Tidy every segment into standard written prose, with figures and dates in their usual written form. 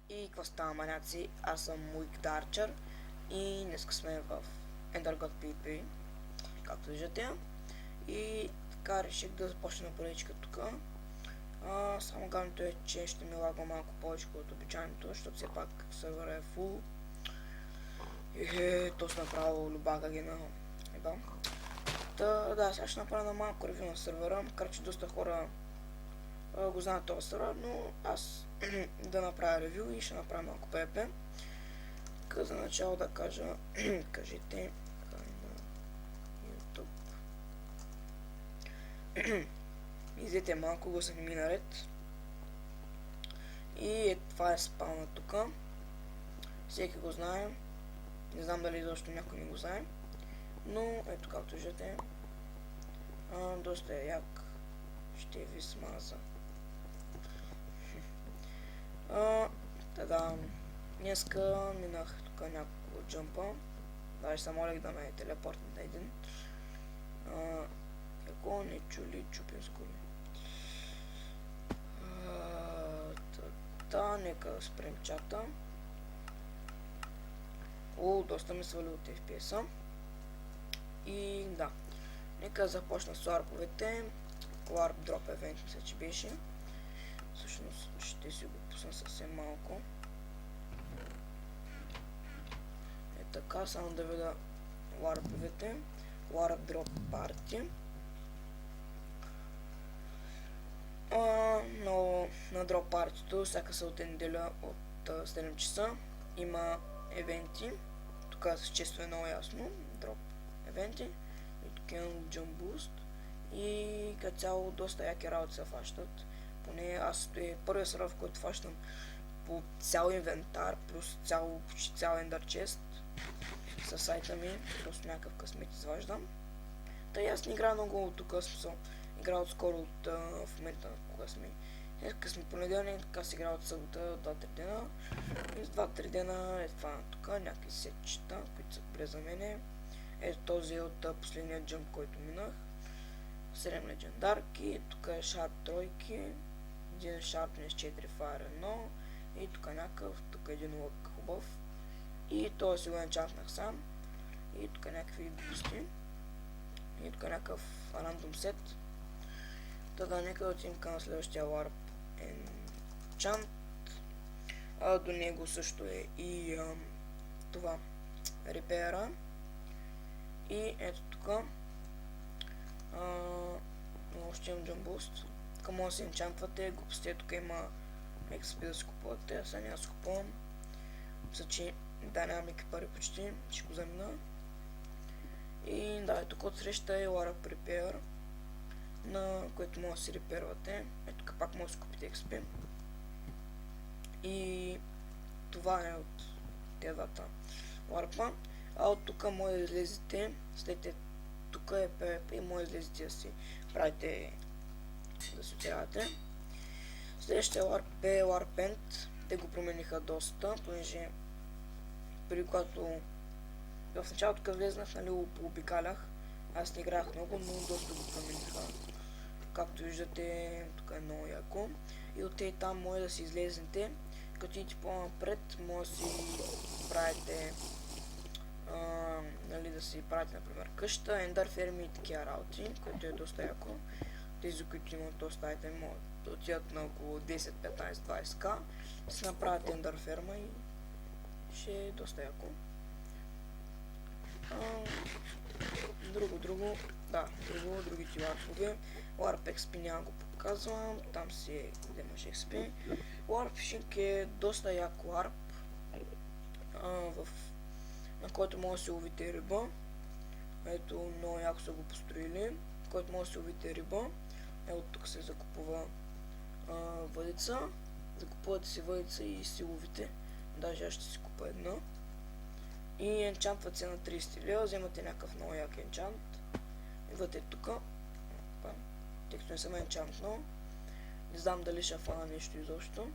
И какво става, маняци? Аз съм Weak Darcher и днес сме в EnderGod PvP, както виждате. И така реших да започна поредичка тук. Само главното е, че ще ми лагва малко повече от обичайното, защото все пак сервера е фул. То се направо любака ги на еба. Да, сега ще направя на малко ревю на сервера, макар че доста хора го знаят този сервер, но аз да направя ревю и ще направя малко PvP. Така за начало да кажа, кажете на YouTube. Излете малко, го съм ми наред. И това е спална тук. Всеки го знае. Не знам дали защо някой не го знае. Но ето както виждате. Доста е як. Ще ви смаза. Днеска минах тук няколко джампа. Даже се молих да ме телепортне на един. Какво не чули, чупим с коли. Нека спрем чата. Доста ми свали от FPS-а. И да. Нека започна с ларповете. Warp Drop Event мисля, че беше. Всъщност ще си го пусна съвсем малко. Така, само да видя ларповете. Warp Drop Party. Но на Drop Party-то всяка събота неделя от 7 часа има евенти. Тук се често е много ясно. Drop евенти. И тук имам Jump Boost. И като цяло доста яки работи се фащат. Поне аз е първия сервер, в който фащам по цял инвентар, плюс почти цял Ender Chest със сайта ми. Просто някакъв късмет изваждам. Тъй аз не играя много тук, смисъл. Играя отскоро от в момента, кога сме. Днеска сме понеделник, така си играя от събота 2-3 дена. И с 2-3 дена е това тук, някакви сетчета, които са добре за мене. Ето този е от последния джъмп, който минах. 7 легендарки, тук е Sharp тройки, един Sharpness 4 Fire 1 и тук някакъв, тук е един лък хубав. И този си го енчантнах сам. И тук някакви бусти. И тук някакъв рандом сет. Нека да отидем към следващия Warp Enchant. До него също е и това репера. И ето тук. Още имам Jump Boost. Тук може да се енчантвате. Глупостите тук има XP да си купувате. Аз сега няма да си купувам. Мисля, че нямам пари почти. Ще го замина. И да, тук отсреща е Warp Repair, на което може да си репервате. Ето тук пак може да си купите XP. И това е от тези двата Warp-а. От тук може да излезете, след тук е PvP и може да излезете да си правите, да се отирате. Следващия Warp е Warpent. Те го промениха доста, понеже преди когато в началото тук влезнах, нали го пообикалях. Аз не играх много, но доста го промениха. Както виждате, тук е много яко. И от там може да си излезнете. Като идете по-напред, може да си правите нали, да си правите, например, къща, ендър ферми и такива работи, което е доста яко. Тези, които имат доста айтем, могат да отидат на около 10, 15, 20к, да си направят ендър ферма и ще е доста яко. Другите ларпове. Warp XP няма го показвам, там си вземаш XP. Warp Fishing е доста як ларп, на който може да се ловите риба. Ето, много яко са го построили, който може да се ловите риба. Ето тук се закупува въдица. Закупувате си въдица и си ловите. Даже аз ще си купа една. И енчантват се на 30 лева, вземате някакъв много як енчант. Идвате тук. Тъй като не съм енчантнал. Не знам дали ще фана нещо изобщо.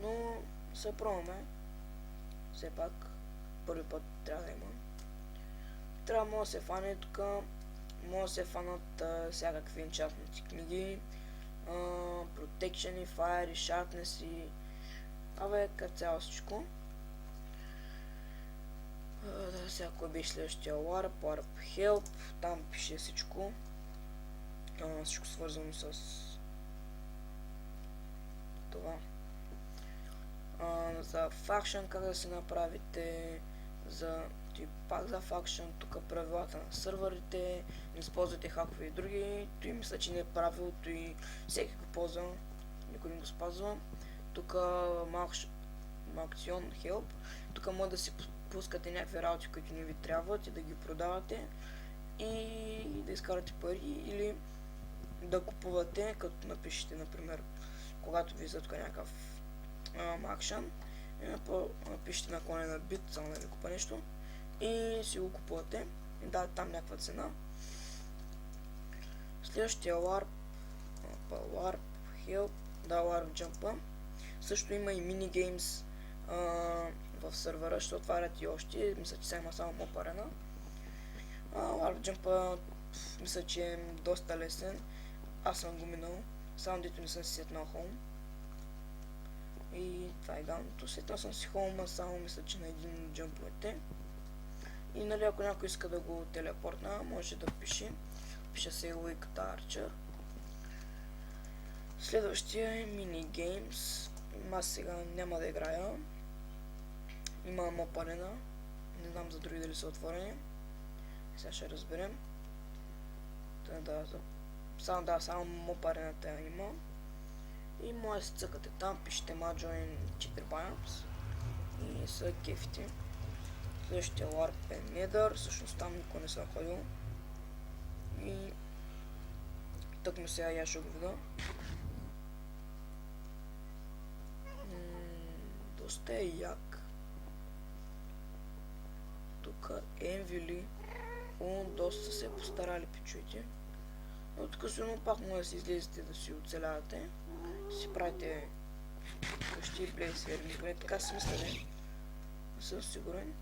Но се пробваме. Все пак, първи път трябва да има. Трябва може да се фане тук. Може да се фанат всякакви енчантните книги. Protection, Fire, Sharpness и Абе, като цяло всичко. Да, сега кой беше следващия Warp, Warp Help, там пише всичко. Всичко свързано с това. За Faction как да си направите, пак за Faction, тук правилата на сървърите, не използвате хакове и други, той мисля, че не е правилото и всеки го ползва, никой не го спазва. Тук Action Help, тук може да си пускате някакви работи, които не ви трябват и да ги продавате и да изкарате пари или да купувате, като напишете, например, когато ви излътка някакъв Action, напишете наклонена бит, само да ви купа нещо и си го купувате и да там някаква цена. Следващия Warp Help, да, Warp Jump, също има и мини геймс в сървъра, ще отварят и още, мисля, че сега има само Mob Arena. Warp Jump мисля, че е доста лесен, аз съм го минал, само дето не съм си сетнал хоум. И това е галното. Сетнал съм си хоума, само мисля, че на един от джамповете. И нали, ако някой иска да го телепортна, може да пише. Пише се Weak Archer. Следващия е Mini Games. Аз сега няма да играя. Има Mob Arena. Не знам за други дали са отворени. Сега ще разберем. Само Mob Arena има. И може да се цъкате там, пишете Majoin 4 Biomes и са кефите. Следващия Warp е Nether, всъщност там никой не съм ходил. И тъкмо сега я ще го видя. Доста е як. Тук Envily, доста се постарали пичуите. Но тук сигурно пак може да си излезете да си оцелявате. Си правите къщи и плейс ферми, поне така си мисля, не съм сигурен.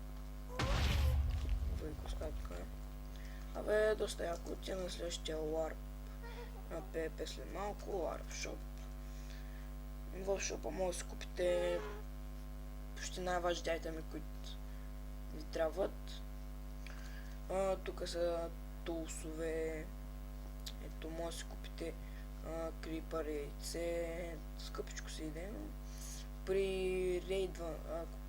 Войко ска тук е. Абе, доста яко, отива на следващия Warp на PvP след малко, Warp Shop. В шопа може да си купите почти най-важните айтеми, които ви трябват. Тук са тулсове. Ето, може да си купите крипър, яйце, скъпичко си иде, но при рейдва,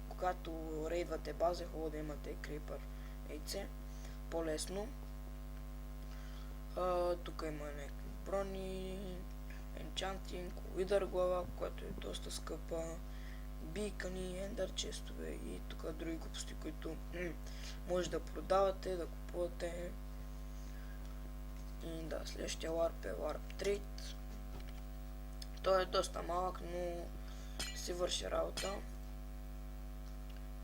когато рейдвате база, е хубаво да имате крипър, яйце, по-лесно. Тук има някакви брони, енчантинг, уидър глава, което е доста скъпа, бикани, ендър честове и тук други глупости, които може да продавате, да купувате. И да, следващия Warp е Warp Trade. Той е доста малък, но си върши работа.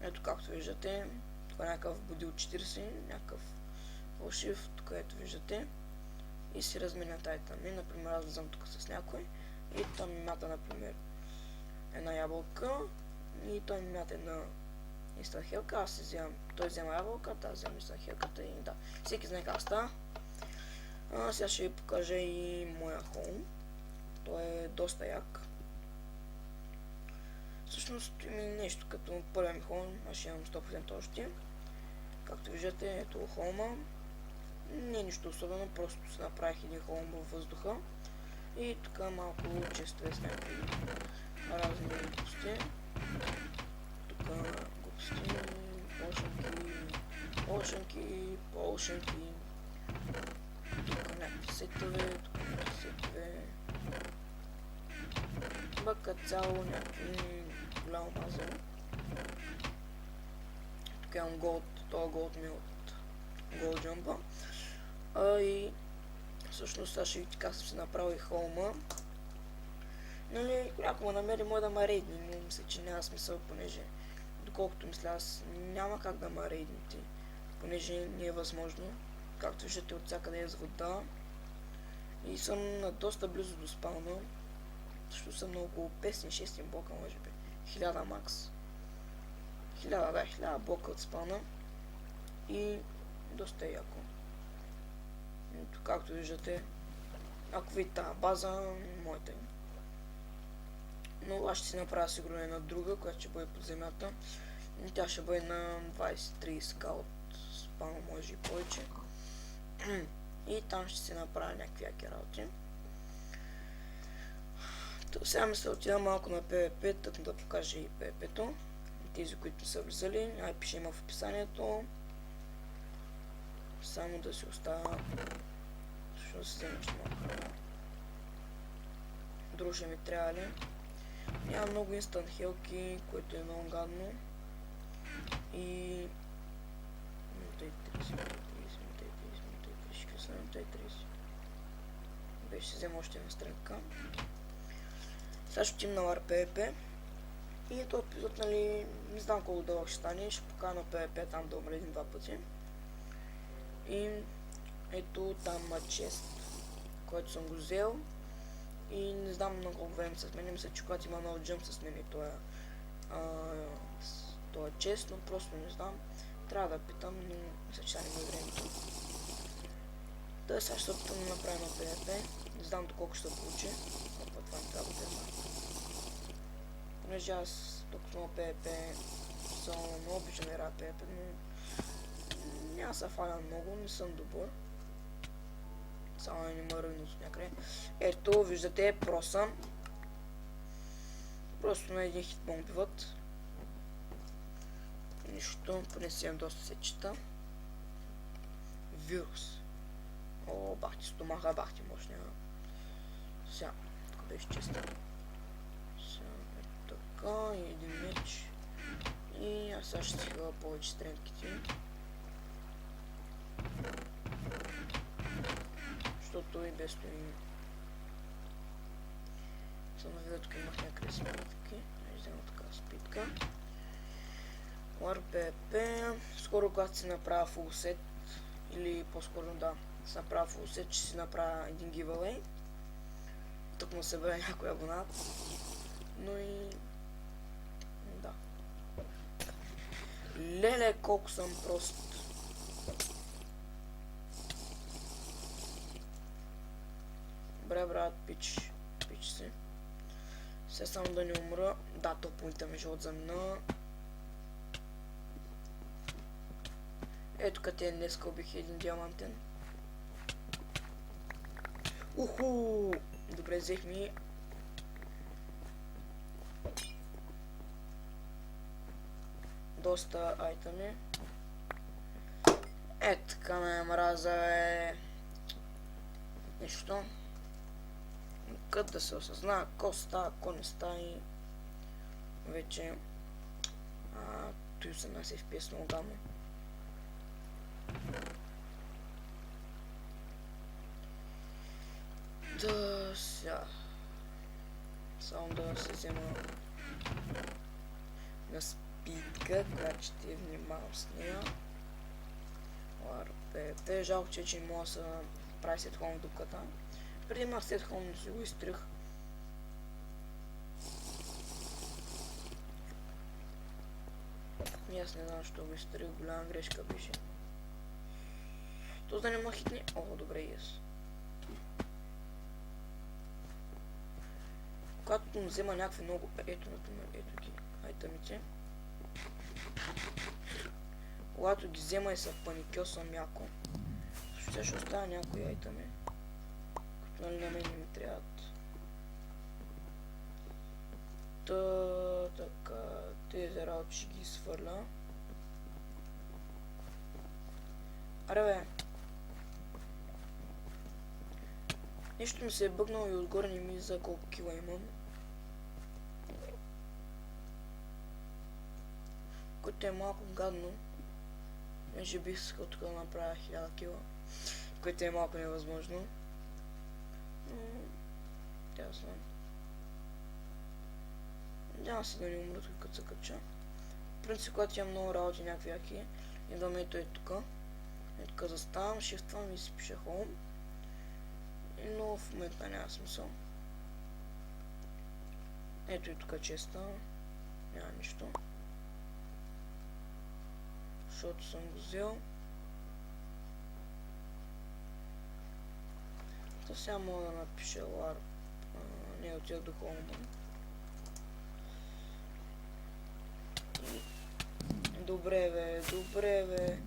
Ето както виждате, това е някакъв будил 40, някакъв фалшив, тук ето виждате. И си разменят айтами, например аз влизам тук с някой и той ми мята, например, една ябълка и той ми мята една инстант хелка, аз си вземам, той взема ябълката, аз вземам инстант хелката и да, всеки знае как става. Сега ще ви покажа и моя хоум. Той е доста як. Всъщност има нещо като първия ми хоум, аз ще имам 100% още. Както виждате, ето хоума. Не е нищо особено, просто се направих един хоум във въздуха. И тук малко честове с някакви разни глупости. Тук глупости, полшенки. Тук някакви сетове, като цяло някакви голямо мазъл. Тук имам голд, това голд ми от Gold Jump. И всъщност аз ще ви така съм си направил и хоума. Нали, ако ме намери, може да ме рейдни, но мисля, че няма смисъл, понеже доколкото мисля аз няма как да ме рейдните, понеже не е възможно. Както виждате, от всякъде е с вода и съм на доста близо до спауна, защото съм на около 500-600 блока, може би 1000 макс. 1000 блока от спауна и доста е яко. Ето, както виждате, ако видите тази база, моята Но аз ще си направя сигурно една друга, която ще бъде под земята. И тя ще бъде на 20-30к от спама, може и повече. И там ще си направя някакви яки работи. Сега ми се отида малко на PvP, тък да покажа и PvP-то. Тези, които са влизали, IP ще има в описанието. Само да си оставя. Защо да се взема, че малко. Друго ще ми трябва ли? Няма много инстант хелки, което е много гадно. И... минута и 30, минута и 30. Беше ще взема още една стрелка. Сега ще отим на LAR PvP. И този епизод, нали, не знам колко дълъг ще стане, ще покана PvP там да умре един-два пъти. И ето там има чест, който съм го взел. И не знам много колко време се сменим, мисля, че когато има нов джъмп се смени това е чест, но просто не знам. Трябва да питам, но мисля, че сега не има времето. Сега ще опитам да направим на PvP. Не знам доколко ще се получи. Опа, това не трябва да е. Понеже аз толкова много PvP съм много обичам да играя PvP, но няма се фаля много, не съм добър. Само не ме ръгнат от някъде. Ето, виждате, про съм. Просто на един хит ме убиват. Нищо, поне си имам доста сечета. Вирус. О, бахти стомаха, бахти мощния. Сега, тук беше честен. Така, и един меч. И аз сега ще си хвала повече стрелките. Защото и без това съм на видео, тук имах някъде спитки. Взема така спитка. LAR PvP. Скоро когато си направя full set, или по-скоро да, си направя full set, ще си направя един giveaway. Тук му събера някой абонат. Но и... да. Леле, колко съм прост. Добре, брат, пич си. Сега само да не умра. Да, топлита ми живот замина. Ето къде днеска убих един диамантен. Уху! Добре, взех ми. Доста айтами. Ето така ме мраза е нещо. Къде да се осъзнава, ко става, ко не става и вече 18 FPS много гадно. Да, сега. Само да се взема на спитка, която ще внимавам с нея. LAR PvP. Жалко, че не мога да се прави след хом в дупката. Преди имах след хом, но си го изтрих. И аз не знам, защо го изтрих. Голяма грешка беше. То да не ма хитни. О, добре, yes. Когато взема някакви много... Ето, например, ето ги айтамите. Когато ги взема и се паникьосвам яко. Също ще оставя някои айтами. Като нали на мен не ми трябват. Така, тези работи ще ги свърля. Аре бе. Нещо ми се е бъгнало и отгоре не ми за колко кила имам. Което е малко гадно. Неже бих искал тук да направя 1000 кила. Което е малко невъзможно. Но... ясно. Надявам се да не умра тук като се кача. В принцип, когато имам много работи някакви яки, идвам ето е тук. И тук заставам, шифтвам и си пиша home. Но в момента няма смисъл. Ето и тук честа. Няма нищо. Защото съм го взел. То сега мога да напиша LAR. Не отида до хома. Добре, бе, добре, бе.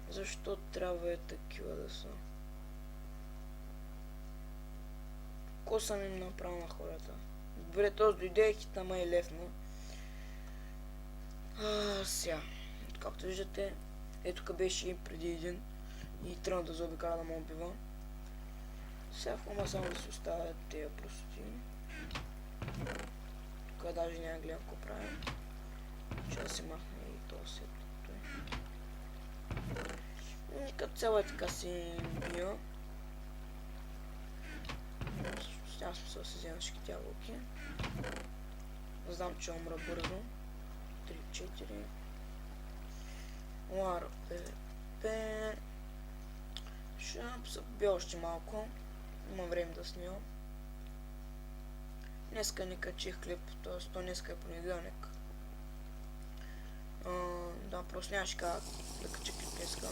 Защо трябва такива да са? Ко съм им направил на хората? Добре, този дойде, хита ма е левна. Сега. Както виждате, ето тук беше и преди един. И тръгна да заобикаля да му убива. Сега в мома само да си оставят тези простоти. Тук даже няма гледам какво правим. Ще да се махне и този сет. И като цяло е така си бия. Няма смисъл да се взема всички тя луки. Знам, че умра бързо. 3-4. Лара ПВП. Ще се бия още малко. Има време да снимам. Днеска не качих клип, т.е. то днеска е понеделник. Да, просто нямаше как да кача клип днеска.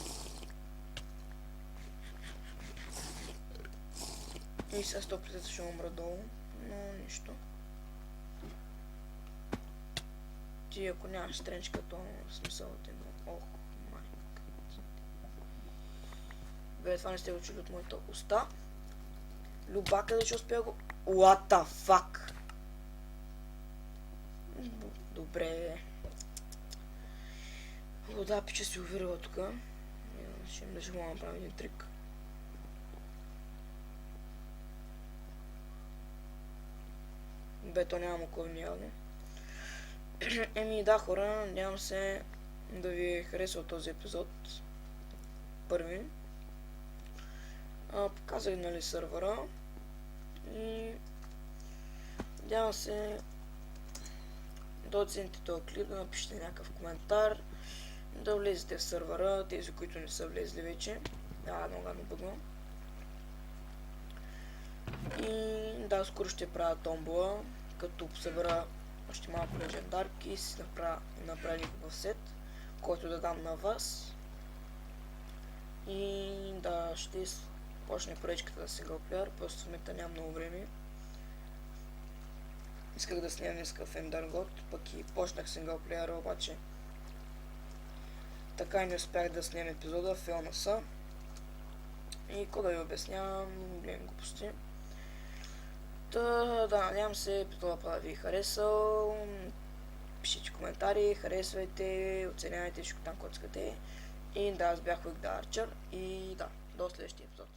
И сега 100% ще умра долу, но нищо. Ти ако нямаш стренчка, то смисъл да има. Ох, майка. Бе, това не сте го чули от моята уста. Любака да ще успя го... What the fuck? Добре. Вода пича си уверила тука. Ще им да ще мога направим един трик. Бе, то няма муковни явно. Еми да, хора, надявам се да ви е харесал този епизод. Първи. Показах, нали, сървъра. И надявам се да оцените този клип, да напишете някакъв коментар, да влезете в сървъра, тези, които не са влезли вече. Много гадно бъгвам. И да, скоро ще правя томбола, като събера още малко легендарки и си направя в сет, който да дам на вас. И да, ще почне поречката за синглплеер, просто в момента няма много време. Исках да снимам днеска в Endergod, пък и почнах синглплеера, обаче така и не успях да снимам епизода, филма са. И какво да ви обяснявам, гледам глупости. Да, надявам се епизода да ви е харесал. Пишете коментари, харесвайте, оценявайте всичко там, което искате. И да, аз бях Week the Archer и да, до следващия епизод.